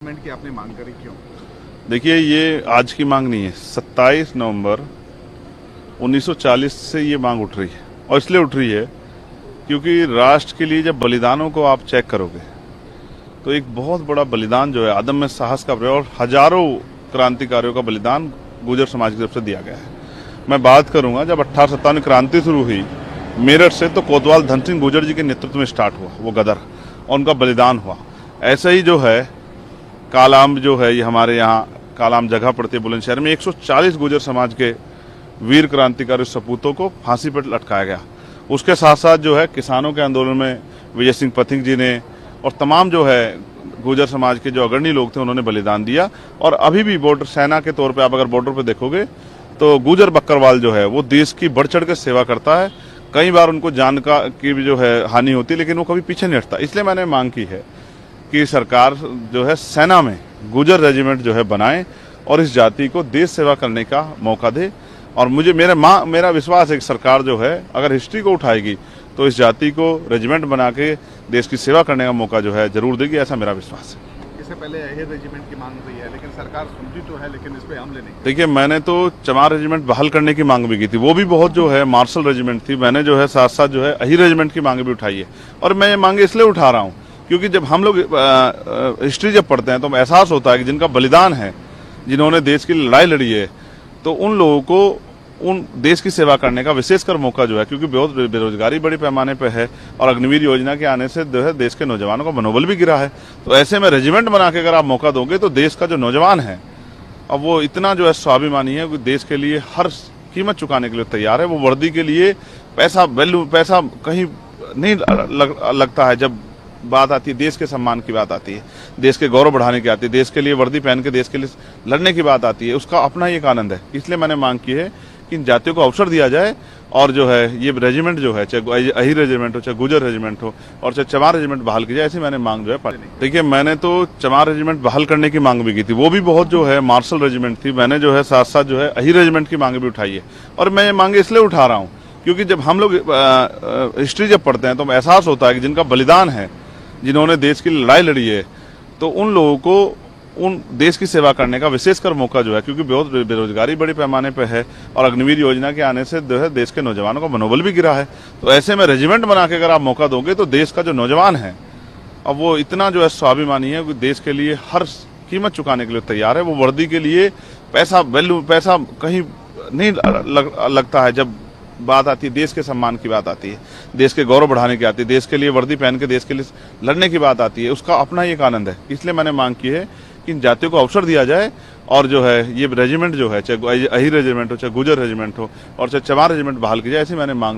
की आपने मांग करी क्यों? देखिए, ये आज की मांग नहीं है। 27 नवंबर 1940 से ये मांग उठ रही है, और इसलिए उठ रही है क्योंकि राष्ट्र के लिए जब बलिदानों को आप चेक करोगे तो एक बहुत बड़ा बलिदान जो है अदम्य साहस का प्रयोग, और हजारों क्रांतिकारियों का बलिदान गुर्जर समाज की तरफ से दिया गया है। मैं बात करूंगा, जब 1857 क्रांति शुरू हुई मेरठ से, तो कोतवाल धन सिंह गुर्जर जी के नेतृत्व में स्टार्ट हुआ वो गदर, और उनका बलिदान हुआ। ऐसे ही जो है कालाम जो है, ये हमारे यहाँ कालाम जगह पड़ती है बुलंदशहर में, 140 गुर्जर समाज के वीर क्रांतिकारी सपूतों को फांसी पर लटकाया गया। उसके साथ साथ जो है किसानों के आंदोलन में विजय सिंह पथिक जी ने और तमाम जो है गुर्जर समाज के जो अग्रणी लोग थे उन्होंने बलिदान दिया। और अभी भी बॉर्डर सेना के तौर पे आप अगर बॉर्डर पे देखोगे तो गुर्जर बकरवाल जो है वो देश की बढ़ चढ़ के सेवा करता है। कई बार उनको जान की भी जो है हानि होती है, लेकिन वो कभी पीछे नहीं हटता। इसलिए मैंने मांग की है कि सरकार जो है सेना में गुर्जर रेजिमेंट जो है बनाए और इस जाति को देश सेवा करने का मौका दे। और मेरा विश्वास है कि सरकार जो है अगर हिस्ट्री को उठाएगी तो इस जाति को रेजिमेंट बना के देश की सेवा करने का मौका जो है जरूर देगी, ऐसा मेरा विश्वास है। इससे पहले अहिर रेजिमेंट की मांग हुई है, लेकिन सरकार सुनती तो है, लेकिन इस पे हमले नहीं। देखिए, मैंने तो चमार रेजिमेंट बहाल करने की मांग भी की थी, वो भी बहुत जो है मार्शल रेजिमेंट थी। मैंने जो है साथ साथ जो है अहिर रेजिमेंट की मांग भी उठाई है, और मैं ये मांगे इसलिए उठा रहा हूँ क्योंकि जब हम लोग हिस्ट्री जब पढ़ते हैं तो एहसास होता है कि जिनका बलिदान है, जिन्होंने देश की लड़ाई लड़ी है, तो उन लोगों को उन देश की सेवा करने का विशेषकर मौका जो है, क्योंकि बहुत बेरोजगारी बड़ी पैमाने पर है और अग्निवीर योजना के आने से जो है देश के नौजवानों का मनोबल भी गिरा है। तो ऐसे में रेजिमेंट बना के अगर आप मौका दोगे तो देश का जो नौजवान है, अब वो इतना जो है स्वाभिमानी है, देश के लिए हर कीमत चुकाने के लिए तैयार है। वो वर्दी के लिए पैसा कहीं नहीं लगता है। जब बात आती है देश के सम्मान की बात आती है, देश के गौरव बढ़ाने की आती है, देश के लिए वर्दी पहन के देश के लिए लड़ने की बात आती है, उसका अपना ही एक आनंद है। इसलिए मैंने मांग की है कि इन जातियों को अवसर दिया जाए, और जो है ये रेजिमेंट जो है, चाहे अहिर रेजिमेंट हो, चाहे गुर्जर रेजिमेंट हो, और चाहे चमार रेजिमेंट बहाल की जाए, ऐसी मैंने मांग जो है। देखिए, मैंने तो चमार रेजिमेंट बहाल करने की मांग भी की थी, वो भी बहुत जो है मार्शल रेजिमेंट थी। मैंने जो है साथ साथ जो है अहिर रेजिमेंट की मांग भी उठाई है, और मैं ये मांगे इसलिए उठा रहा हूँ क्योंकि जब हम लोग हिस्ट्री जब पढ़ते हैं तो एहसास होता है कि जिनका बलिदान है, जिन्होंने देश की लड़ाई लड़ी है, तो उन लोगों को उन देश की सेवा करने का विशेषकर मौका जो है, क्योंकि बहुत बेरोजगारी बड़ी पैमाने पर है और अग्निवीर योजना के आने से जो है देश के नौजवानों का मनोबल भी गिरा है। तो ऐसे में रेजिमेंट बना के अगर आप मौका दोगे तो देश का जो नौजवान है, अब वो इतना जो है स्वाभिमानी है, देश के लिए हर कीमत चुकाने के लिए तैयार है। वो वर्दी के लिए पैसा कहीं नहीं लगता है। जब बात आती है देश के सम्मान की बात आती है, देश के गौरव बढ़ाने की आती है, देश के लिए वर्दी पहन के देश के लिए लड़ने की बात आती है, उसका अपना ही एक आनंद है। इसलिए मैंने मांग की है कि इन जातियों को अवसर दिया जाए, और जो है ये रेजिमेंट जो है, चाहे अहिर रेजिमेंट हो, चाहे गुर्जर रेजिमेंट हो, और चाहे चमार रेजिमेंट बहाल की जाए, ऐसी मैंने मांग